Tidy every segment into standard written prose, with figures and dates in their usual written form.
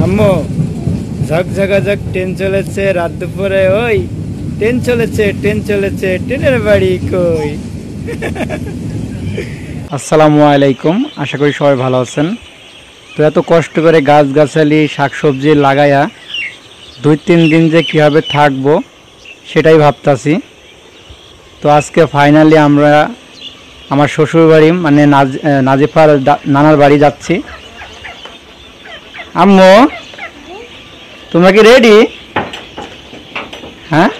আম্মু ঝকঝকাঝক ট্রেন চলেছে রাত দুপুরে, ওই ট্রেন চলেছে ট্রেনের বাড়ি কই। আসসালামু আলাইকুম, আশা করি সবাই ভালো আছেন। তো এত কষ্ট করে গাছগাছালি শাকসবজি লাগাইয়া 2-3 দিন যে কীভাবে থাকবো সেটাই ভাবতাছি। তো আজকে ফাইনালি আমরা আমার শ্বশুর বাড়ি মানে নাজিফার নানার বাড়ি যাচ্ছি। আম্মু তোমরা কি রেডি? হ্যাঁ,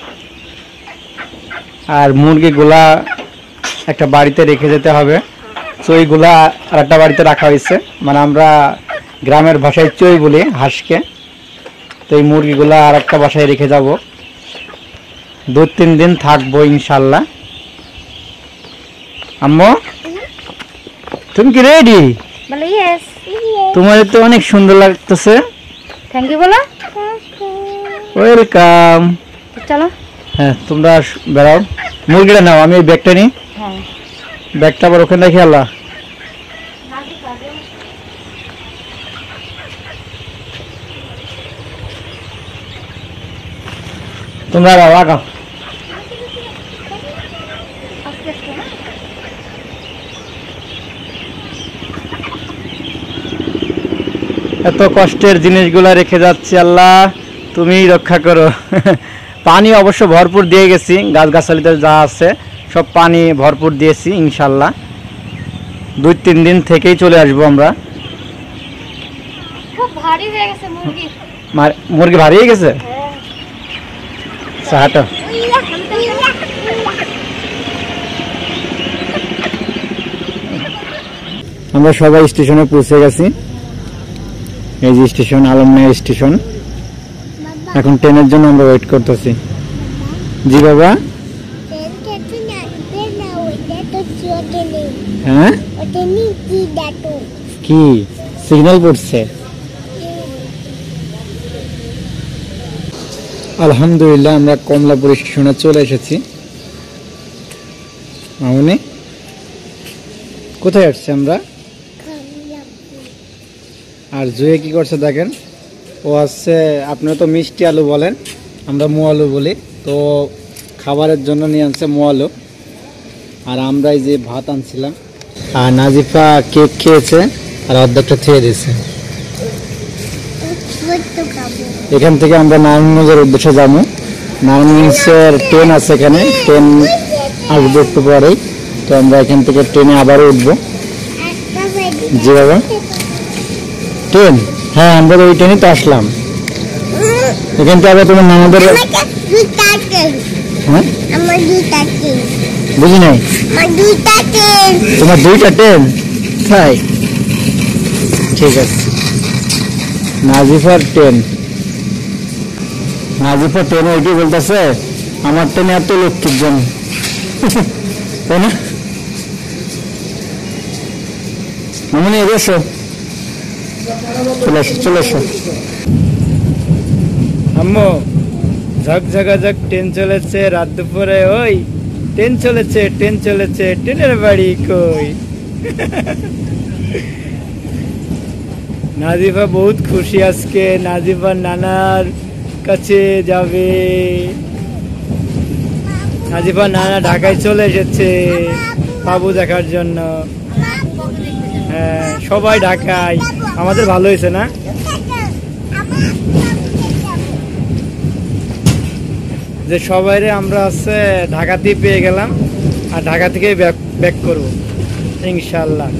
আর মুরগিগুলা একটা বাড়িতে রেখে যেতে হবে। চইগুলা আর একটা বাড়িতে রাখা হয়েছে, মানে আমরা গ্রামের ভাষায় চই বলি হাঁসকে। তো এই মুরগিগুলা আর একটা বাসায় রেখে যাব, 2-3 দিন থাকবো ইনশাল্লাহ। আম্মু তুমি কি রেডি? বলো ইয়েস। তোমার তো অনেক সুন্দর লাগতেছে। থ্যাংক ইউ বলো। ওয়েলকাম। চলো। হ্যাঁ তোমরা বেড়াও, মুরগিটা নাও, আমি এই ব্যাগটা নিই। হ্যাঁ ব্যাগটা আবার ওখানে রেখে আল্লাহ। তোমরা লাগাও। এত কষ্টের জিনিসগুলা রেখে যাচ্ছি, আল্লাহ তুমি রক্ষা করো। পানি অবশ্য ভরপুর দিয়ে গেছি, গাছগাছালিতে যা আছে সব পানি ভরপুর দিয়েছি ইনশাল্লাহ। 2-3 দিন থেকেই চলে আসবো আমরা। খুব ভারী হয়ে গেছে মুরগি। মুরগি ভারী হয়ে গেছে। হাঁটো। আমরা সবাই স্টেশনে পৌঁছে গেছি। এই যে স্টেশন, আলমনগর স্টেশন। এখন ট্রেনের জন্য আমরা ওয়েট করতেছি। জি বাবা। হ্যাঁ কি সিগন্যাল পড়ছে? আলহামদুলিল্লাহ আমরা কমলাপুর স্টেশনে চলে এসেছি। মামুনি কোথায় আসছে আমরা? আর জুয়ে কি করছে দেখেন, ও আসছে, আপনারা তো মিষ্টি আলু বলেন, আমরা মোয়ালু বলি। তো খাবারের জন্য নিয়ে আনছে মোয়ালু। আর আমরা এই যে ভাত আনছিলাম। আর নাজিফা কেক খেয়েছে আর অর্ধেকটা খেয়ে দিয়েছে। এখান থেকে আমরা নারায়ণগঞ্জের উদ্দেশ্যে যাবো। নারায়ণগঞ্জের ট্রেন আছে, এখানে ট্রেন আসবে একটু পরেই। তো আমরা এখান থেকে ট্রেনে আবারও উঠবো। জি বাবা। ট্রেন? হ্যাঁ আমরা ওই ট্রেনে তো আসলাম। এখান থেকে আবার তোমার নানাদের। হ্যাঁ বুঝি নাই। তোমার 2টা ট্রেন? তাই, ঠিক আছে। নাজিফার ট্রেন, নাজিফার ট্রেনে ওইটি বলতেছে আমার ট্রেনে এত লক্ষ্মীর জন্য, তাই না? মামনি এসো, চলে এসো। আম্মু ঝকঝকাঝক ট্রেন চলেছে রাত দুপুরে, ওই ট্রেন চলেছে ট্রেনের বাড়ি কই। নাজিফা বহুত খুশি আজকে, নাজিফার নানার কাছে যাবে। নাজিফার নানা ঢাকায় চলে এসেছে বাবু দেখার জন্য। হ্যাঁ সবাই ঢাকায়, আমাদের ভালো হয়েছে না? যে সবাইরে আমরা আছে ঢাকাতেই পেয়ে গেলাম, আর ঢাকা থেকেই ব্যাক করবো ইনশাল্লাহ।